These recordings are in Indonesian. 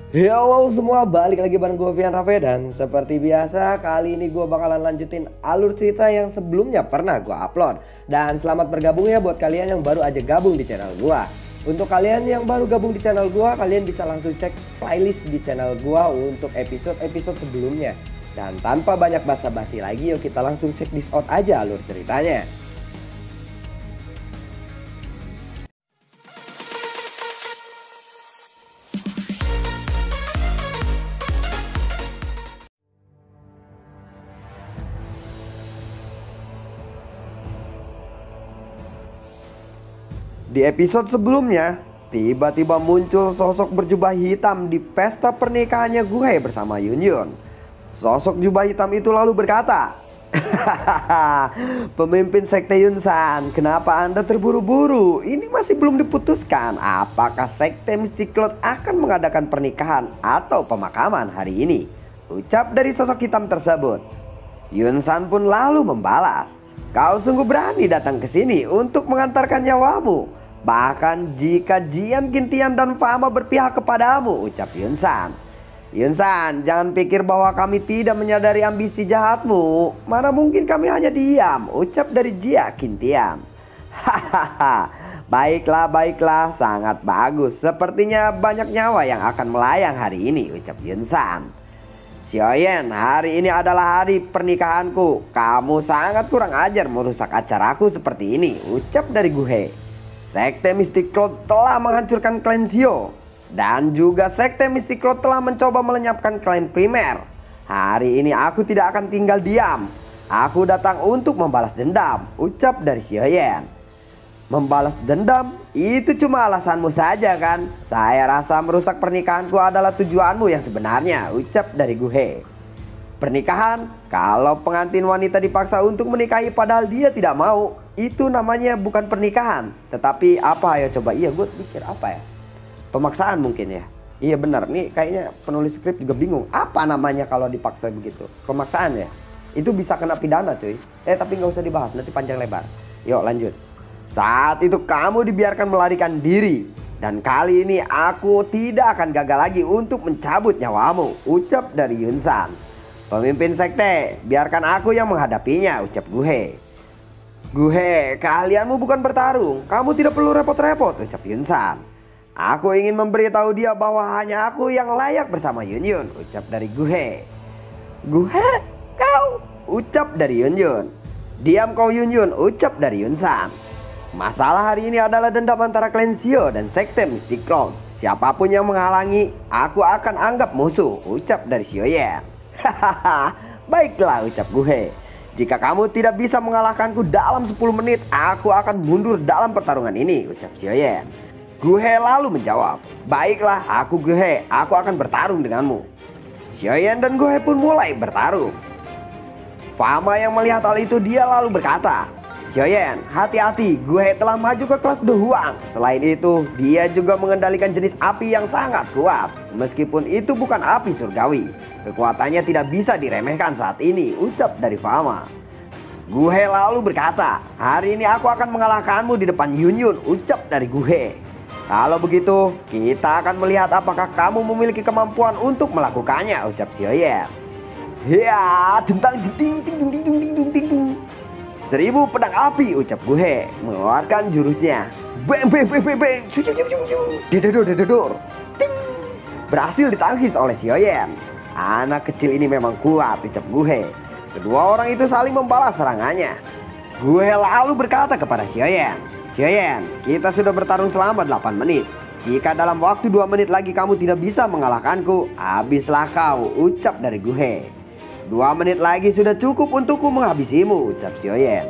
Halo semua, balik lagi bareng gue Vian Rafe. Dan seperti biasa kali ini gue bakalan lanjutin alur cerita yang sebelumnya pernah gue upload. Dan selamat bergabung ya buat kalian yang baru aja gabung di channel gue. Untuk kalian yang baru gabung di channel gue, kalian bisa langsung cek playlist di channel gue untuk episode-episode sebelumnya. Dan tanpa banyak basa-basi lagi, yuk kita langsung cek this out aja alur ceritanya. Di episode sebelumnya, tiba-tiba muncul sosok berjubah hitam di pesta pernikahannya gue bersama Yunyun. Sosok jubah hitam itu lalu berkata, "Pemimpin Sekte Yunsan, kenapa Anda terburu-buru? Ini masih belum diputuskan apakah Sekte Mystic Cloud akan mengadakan pernikahan atau pemakaman hari ini," ucap dari sosok hitam tersebut. Yunsan pun lalu membalas, "Kau sungguh berani datang ke sini untuk mengantarkan nyawamu. Bahkan jika Jian, Qintian dan Fama berpihak kepadamu," ucap Yunsan. "Yunsan, jangan pikir bahwa kami tidak menyadari ambisi jahatmu. Mana mungkin kami hanya diam," ucap dari Jia Qintian. "Hahaha, baiklah, sangat bagus. Sepertinya banyak nyawa yang akan melayang hari ini," ucap Yunsan. "Xiaoyan, hari ini adalah hari pernikahanku. Kamu sangat kurang ajar merusak acaraku seperti ini," ucap dari Guhe. "Sekte Mystic Cloud telah menghancurkan klan Xiao. Dan juga Sekte Mystic Cloud telah mencoba melenyapkan klan primer. Hari ini aku tidak akan tinggal diam. Aku datang untuk membalas dendam," ucap dari Xiaoyan. "Membalas dendam? Itu cuma alasanmu saja kan? Saya rasa merusak pernikahanku adalah tujuanmu yang sebenarnya," ucap dari Guhe. "Pernikahan? Kalau pengantin wanita dipaksa untuk menikahi padahal dia tidak mau, itu namanya bukan pernikahan. Tetapi apa, ayo coba, iya gue pikir apa ya? Pemaksaan mungkin ya. Iya benar, nih kayaknya penulis skrip juga bingung. Apa namanya kalau dipaksa begitu? Pemaksaan ya? Itu bisa kena pidana cuy. Tapi nggak usah dibahas, nanti panjang lebar. Yuk lanjut. "Saat itu kamu dibiarkan melarikan diri. Dan kali ini aku tidak akan gagal lagi untuk mencabut nyawamu," ucap dari Yunsan. "Pemimpin sekte, biarkan aku yang menghadapinya," ucap Guhe. "Guhe, keahlianmu bukan bertarung. Kamu tidak perlu repot-repot," ucap Yunsan. "Aku ingin memberitahu dia bahwa hanya aku yang layak bersama Yunyun," ucap dari Guhe. "Guhe, kau," ucap dari Yunyun. "Diam kau Yunyun," ucap dari Yunsan. "Masalah hari ini adalah dendam antara klan Xiao dan Sekte Mystic Cloud. Siapapun yang menghalangi, aku akan anggap musuh," ucap dari Xiaoyan. "Hahaha, baiklah," ucap Guhe. "Jika kamu tidak bisa mengalahkanku dalam 10 menit, aku akan mundur dalam pertarungan ini," ucap Xiaoyan. Guhe lalu menjawab, "Baiklah, aku Guhe, aku akan bertarung denganmu." Xiaoyan dan Guhe pun mulai bertarung. Fama yang melihat hal itu, dia lalu berkata, "Xiaoyan, hati-hati, Guhe telah maju ke kelas De Huang. Selain itu, dia juga mengendalikan jenis api yang sangat kuat. Meskipun itu bukan api surgawi, kekuatannya tidak bisa diremehkan saat ini," ucap dari Fama. Guhe lalu berkata, "Hari ini aku akan mengalahkanmu di depan Yunyun," ucap dari Guhe. "Kalau begitu, kita akan melihat apakah kamu memiliki kemampuan untuk melakukannya," ucap Xiaoyan. "Ya, tentang jenting ting ting ting ting ting ting ting. 1000 pedang api," ucap Guhe mengeluarkan jurusnya. Beng beng beng beng beng. Dededor dededor. Ting. Berhasil ditangkis oleh Xiaoyan. "Anak kecil ini memang kuat," ucap Guhe. Kedua orang itu saling membalas serangannya. Guhe lalu berkata kepada Xiaoyan, "Xiaoyan, kita sudah bertarung selama 8 menit. Jika dalam waktu 2 menit lagi kamu tidak bisa mengalahkanku, habislah kau," ucap dari Guhe. "2 menit lagi sudah cukup untukku menghabisimu," ucap Xiaoyan.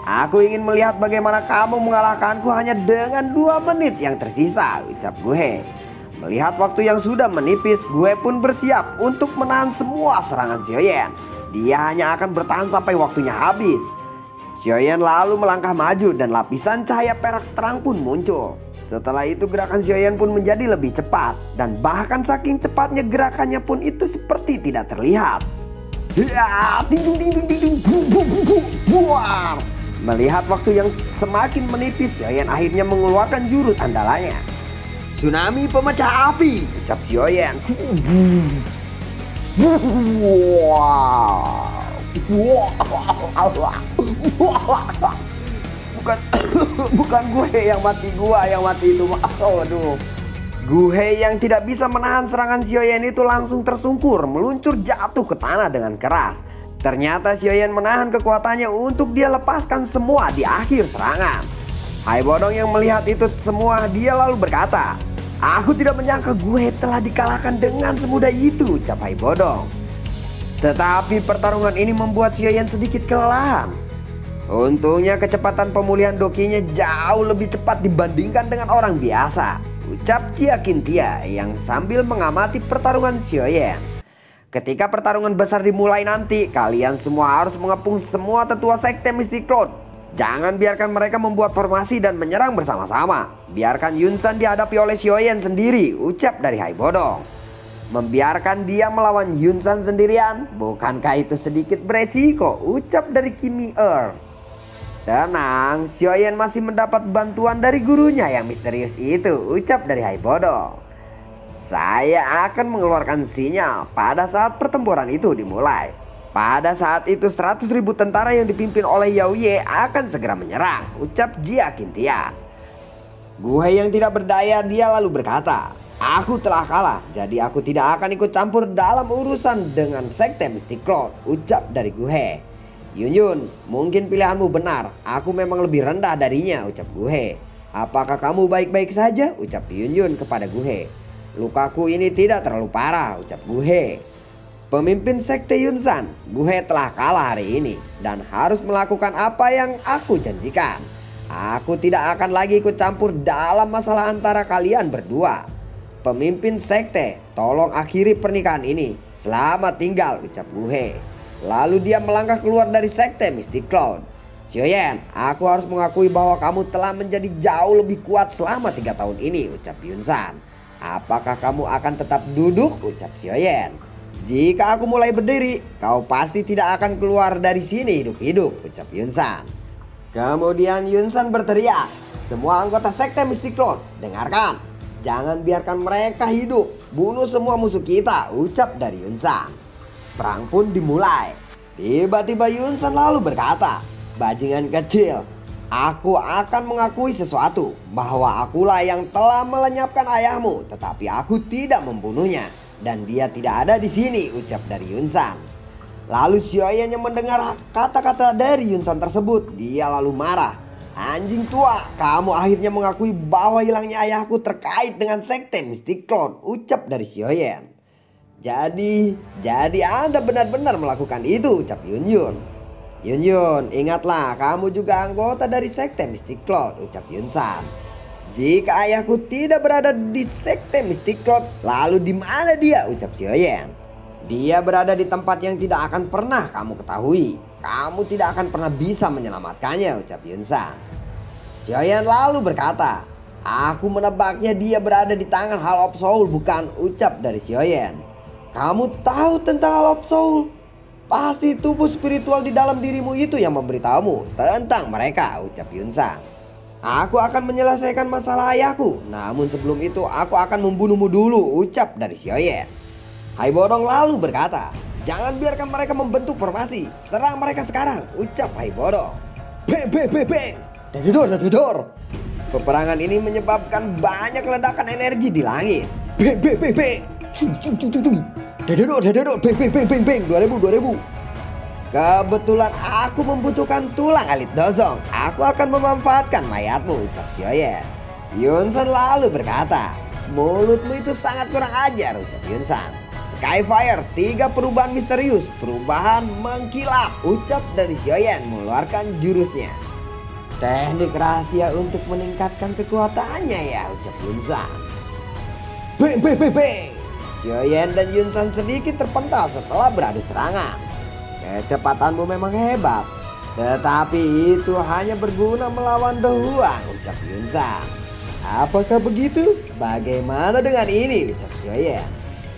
"Aku ingin melihat bagaimana kamu mengalahkanku hanya dengan 2 menit yang tersisa," ucap Guhe. Melihat waktu yang sudah menipis, Guhe pun bersiap untuk menahan semua serangan Xiaoyan. Dia hanya akan bertahan sampai waktunya habis. Xiaoyan lalu melangkah maju dan lapisan cahaya perak terang pun muncul. Setelah itu gerakan Xiaoyan pun menjadi lebih cepat. Dan bahkan saking cepatnya gerakannya pun itu seperti tidak terlihat. Ya, ting ting ting ting ting, buar. Melihat waktu yang semakin menipis, Xiaoyan akhirnya mengeluarkan jurus andalanya. Tsunami pemecah api, ucap Xiaoyan. Bukan gue yang mati, gua yang mati itu. Waduh. Gue yang tidak bisa menahan serangan Xiaoyan itu langsung tersungkur, meluncur jatuh ke tanah dengan keras. Ternyata Xiaoyan menahan kekuatannya untuk dia lepaskan semua di akhir serangan. Hai Bodong yang melihat itu semua, dia lalu berkata, "Aku tidak menyangka gue telah dikalahkan dengan semudah itu," ucap Hai Bodong. Tetapi pertarungan ini membuat Xiaoyan sedikit kelelahan. Untungnya kecepatan pemulihan dokinya jauh lebih cepat dibandingkan dengan orang biasa, ucap Jia Qintia yang sambil mengamati pertarungan Xiaoyan. Ketika pertarungan besar dimulai nanti, kalian semua harus mengepung semua tetua sekte Mystic Cloud. Jangan biarkan mereka membuat formasi dan menyerang bersama-sama. Biarkan Yunsan dihadapi oleh Xiaoyan sendiri, ucap dari Hai Bodong. Membiarkan dia melawan Yunsan sendirian, bukankah itu sedikit beresiko, ucap dari Kimi Er. Tenang, Xiaoyan masih mendapat bantuan dari gurunya yang misterius itu, ucap dari Hai Bodong. Saya akan mengeluarkan sinyal pada saat pertempuran itu dimulai. Pada saat itu 100.000 tentara yang dipimpin oleh Yao Ye akan segera menyerang, ucap Jia Qintia. Gue yang tidak berdaya, dia lalu berkata, "Aku telah kalah, jadi aku tidak akan ikut campur dalam urusan dengan sekte Mystic Cloud," ucap dari Gue. Yun, mungkin pilihanmu benar, aku memang lebih rendah darinya, ucap Gue. Apakah kamu baik-baik saja, ucap Yun kepada Gue. Lukaku ini tidak terlalu parah, ucap Gue. Pemimpin sekte Yunsan, gue telah kalah hari ini dan harus melakukan apa yang aku janjikan. Aku tidak akan lagi ikut campur dalam masalah antara kalian berdua. Pemimpin sekte, tolong akhiri pernikahan ini. Selamat tinggal, ucap gue. Lalu dia melangkah keluar dari sekte Mystic Cloud. Xiaoyan, aku harus mengakui bahwa kamu telah menjadi jauh lebih kuat selama 3 tahun ini, ucap Yunsan. Apakah kamu akan tetap duduk, ucap Xiaoyan. Jika aku mulai berdiri, kau pasti tidak akan keluar dari sini hidup-hidup, ucap Yunsan. Kemudian Yunsan berteriak, "Semua anggota sekte Mystic Cloud, dengarkan. Jangan biarkan mereka hidup. Bunuh semua musuh kita," ucap dari Yunsan. Perang pun dimulai. Tiba-tiba Yunsan lalu berkata, "Bajingan kecil, aku akan mengakui sesuatu, bahwa akulah yang telah melenyapkan ayahmu, tetapi aku tidak membunuhnya. Dan dia tidak ada di sini," ucap dari Yunsan. Lalu Xiaoyan yang mendengar kata-kata dari Yunsan tersebut, dia lalu marah. "Anjing tua, kamu akhirnya mengakui bahwa hilangnya ayahku terkait dengan sekte Mystic Cloud," ucap dari Xiaoyan. Jadi Anda benar-benar melakukan itu, ucap Yun. Yun, ingatlah kamu juga anggota dari sekte Mystic Cloud, ucap Yunsan. Jika ayahku tidak berada di sekte Mystic Cloud, lalu di mana dia, ucap Xiaoyan. Dia berada di tempat yang tidak akan pernah kamu ketahui. Kamu tidak akan pernah bisa menyelamatkannya, ucap Yunsan. Xiaoyan lalu berkata, "Aku menebaknya dia berada di tangan Hall of Soul, bukan?" ucap dari Xiaoyan. "Kamu tahu tentang Hall of Soul? Pasti tubuh spiritual di dalam dirimu itu yang memberitahumu tentang mereka," ucap Yunsan. "Aku akan menyelesaikan masalah ayahku, namun sebelum itu aku akan membunuhmu dulu," ucap dari Xiaoyan. Hai Bodong lalu berkata, "Jangan biarkan mereka membentuk formasi, serang mereka sekarang," ucap Hai Bodong. Beng. Dadador. Peperangan ini menyebabkan banyak ledakan energi di langit. Beng. Dadador. Beng. 2000. "Kebetulan aku membutuhkan tulang elit Dozong. Aku akan memanfaatkan mayatmu," ucap Xiaoyan. Yunsan lalu berkata, "Mulutmu itu sangat kurang ajar," ucap Yunsan. "Skyfire, 3 perubahan misterius, perubahan mengkilap," ucap dari Xiaoyan mengeluarkan jurusnya. "Teknik rahasia untuk meningkatkan kekuatannya ya," ucap Yunsan. Beng. Xiaoyan dan Yunsan sedikit terpental setelah beradu serangan. "Kecepatanmu memang hebat, tetapi itu hanya berguna melawan The Huang," ucap Yunsan. "Apakah begitu? Bagaimana dengan ini?" ucap Xiaoyan.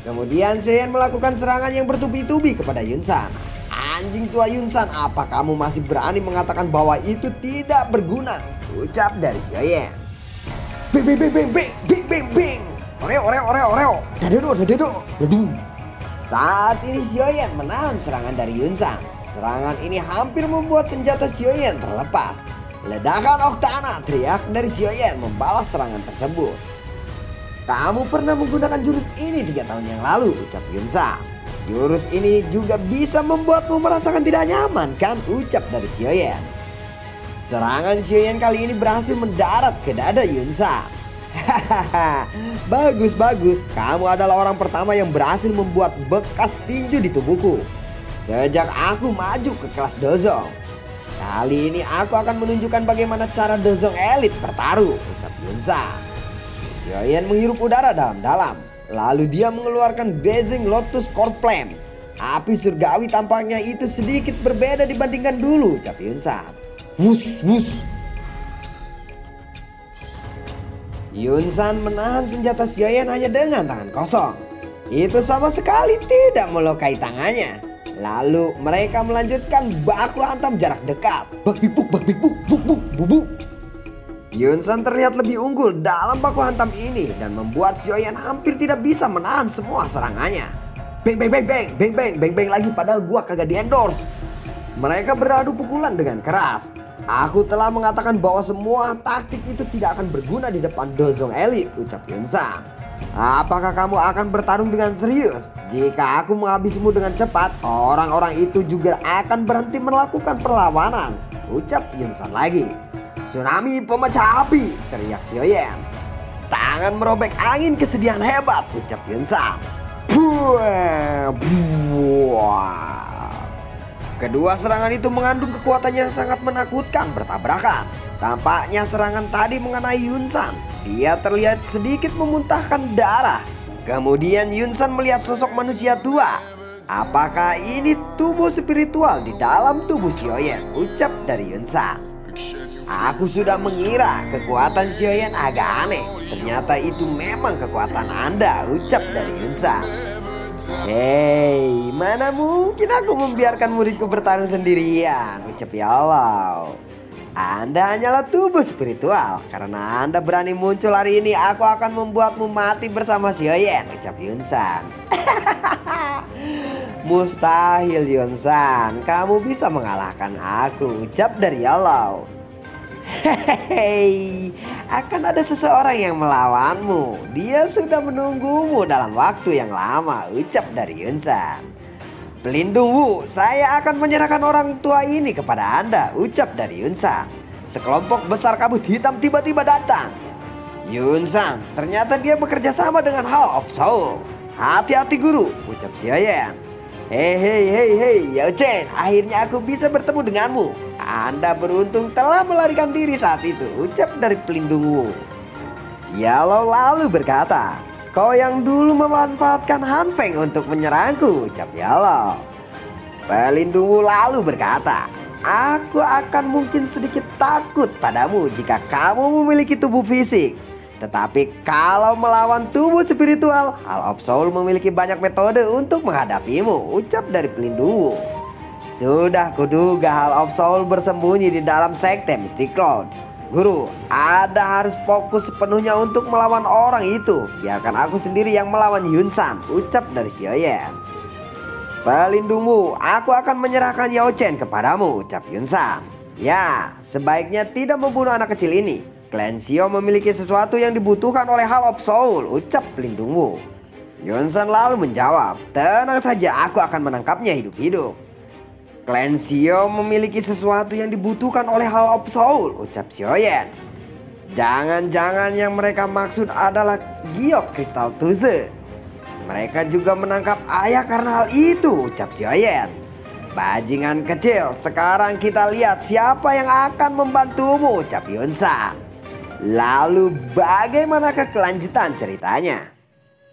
Kemudian Xiaoyan melakukan serangan yang bertubi-tubi kepada Yunsan. "Anjing tua Yunsan, apa kamu masih berani mengatakan bahwa itu tidak berguna?" ucap dari Xiaoyan. Bing bing bing bing bing bing bing bing. Oreo. Dadedo. Dadu. Saat ini Xiaoyan menahan serangan dari Yunsan. Serangan ini hampir membuat senjata Xiaoyan terlepas. Ledakan Octana, teriak dari Xiaoyan membalas serangan tersebut. Kamu pernah menggunakan jurus ini 3 tahun yang lalu, ucap Yunsan. Jurus ini juga bisa membuatmu merasakan tidak nyaman kan, ucap dari Xiaoyan. Serangan Xiaoyan kali ini berhasil mendarat ke dada Yunsan. Hahaha, bagus. Kamu adalah orang pertama yang berhasil membuat bekas tinju di tubuhku sejak aku maju ke kelas Dozong. Kali ini aku akan menunjukkan bagaimana cara Dozong elit bertaruh, ucap Yunsan. Xiaoyan menghirup udara dalam-dalam, lalu dia mengeluarkan Blazing Lotus Core Flame. Api surgawi tampaknya itu sedikit berbeda dibandingkan dulu, ucap Yunsan. Wus. Yunsan menahan senjata Xiaoyan hanya dengan tangan kosong. Itu sama sekali tidak melukai tangannya. Lalu mereka melanjutkan baku hantam jarak dekat. Bak buk, buk. Yunsan terlihat lebih unggul dalam baku hantam ini dan membuat Xiaoyan hampir tidak bisa menahan semua serangannya. Beng lagi, padahal gua kagak di endorse. Mereka beradu pukulan dengan keras. Aku telah mengatakan bahwa semua taktik itu tidak akan berguna di depan Dozong Elite, ucap Yunsan. Apakah kamu akan bertarung dengan serius? Jika aku menghabisimu dengan cepat, orang-orang itu juga akan berhenti melakukan perlawanan, ucap Yunsan lagi. Tsunami pemecah api, teriak Xiaoyan. Tangan merobek angin kesedihan hebat, ucap Yunsan. Kedua serangan itu mengandung kekuatan yang sangat menakutkan bertabrakan. Tampaknya serangan tadi mengenai Yunsan. Dia terlihat sedikit memuntahkan darah. Kemudian Yunsan melihat sosok manusia tua. Apakah ini tubuh spiritual di dalam tubuh Xiaoyan? Ucap dari Yunsan. Aku sudah mengira kekuatan Xiaoyan agak aneh. Ternyata itu memang kekuatan Anda, ucap dari Yunsan. Hei, mana mungkin aku membiarkan muridku bertarung sendirian, ucap ya Allah. Anda hanyalah tubuh spiritual. Karena Anda berani muncul hari ini, aku akan membuatmu mati bersama Xiaoyan, ucap Yunsan. Mustahil Yunsan, kamu bisa mengalahkan aku, ucap dari Allah. Hehehe, akan ada seseorang yang melawanmu. Dia sudah menunggumu dalam waktu yang lama, ucap dari Yunsan. Pelindung Wu, saya akan menyerahkan orang tua ini kepada Anda, ucap dari Yunsan. Sekelompok besar kabut hitam tiba-tiba datang. Yunsan, ternyata dia bekerja sama dengan Hall of Soul. Hati-hati guru, ucap Xiaoyan. Hei, Yao Chen, akhirnya aku bisa bertemu denganmu. Anda beruntung telah melarikan diri saat itu, ucap dari pelindung Wu. Yalo lalu berkata, kau yang dulu memanfaatkan Han Feng untuk menyerangku, ucap Yalo. Pelindung Wu lalu berkata, aku akan mungkin sedikit takut padamu jika kamu memiliki tubuh fisik. Tetapi kalau melawan tubuh spiritual, Hall of Soul memiliki banyak metode untuk menghadapimu, ucap dari pelindung Wu. Sudah kuduga Hall of Soul bersembunyi di dalam sekte Mystic Cloud. Guru, Anda harus fokus sepenuhnya untuk melawan orang itu. Biarkan aku sendiri yang melawan Yunsan, ucap dari Xiaoyan. Pelindung Wu, aku akan menyerahkan Yao Chen kepadamu, ucap Yunsan. Ya, sebaiknya tidak membunuh anak kecil ini. Klan Xiao memiliki sesuatu yang dibutuhkan oleh Hall of Soul, ucap pelindung Wu. Yunsan lalu menjawab, tenang saja, aku akan menangkapnya hidup-hidup. Klan Xiao memiliki sesuatu yang dibutuhkan oleh Hall of Soul, ucap Xiaoyan. Jangan-jangan yang mereka maksud adalah giok kristal Tuze. Mereka juga menangkap ayah karena hal itu, ucap Xiaoyan. Bajingan kecil, sekarang kita lihat siapa yang akan membantumu, ucap Yunsan. Lalu bagaimanakah kelanjutan ceritanya?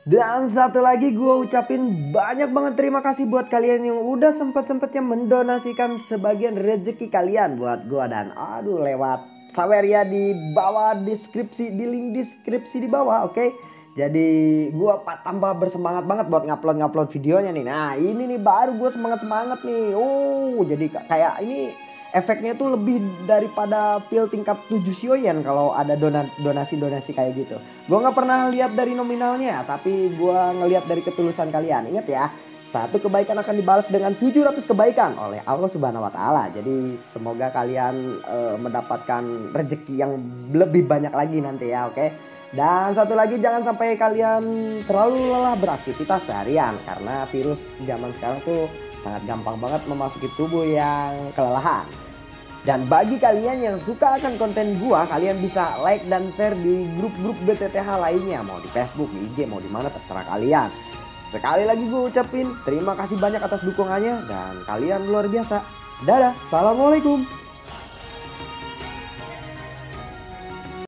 Dan satu lagi gue ucapin banyak banget terima kasih buat kalian yang udah sempet-sempetnya mendonasikan sebagian rezeki kalian buat gue. Dan aduh, lewat sawer ya di bawah deskripsi, di link deskripsi di bawah, oke? Jadi gue tambah bersemangat banget buat ngupload videonya nih. Nah ini nih baru gue semangat nih. Oh jadi kayak ini efeknya tuh lebih daripada pil tingkat 7 Sioyen kalau ada donasi-donasi kayak gitu. Gua nggak pernah lihat dari nominalnya, tapi gua ngelihat dari ketulusan kalian. Ingat ya, satu kebaikan akan dibalas dengan 700 kebaikan oleh Allah Subhanahu wa taala. Jadi semoga kalian mendapatkan rezeki yang lebih banyak lagi nanti ya, oke? Dan satu lagi, jangan sampai kalian terlalu lelah beraktivitas seharian karena virus zaman sekarang tuh sangat gampang banget memasuki tubuh yang kelelahan. Dan bagi kalian yang suka akan konten gua, kalian bisa like dan share di grup-grup BTTH lainnya, mau di Facebook, di IG, mau di mana terserah kalian. Sekali lagi gue ucapin terima kasih banyak atas dukungannya dan kalian luar biasa. Dadah, assalamualaikum.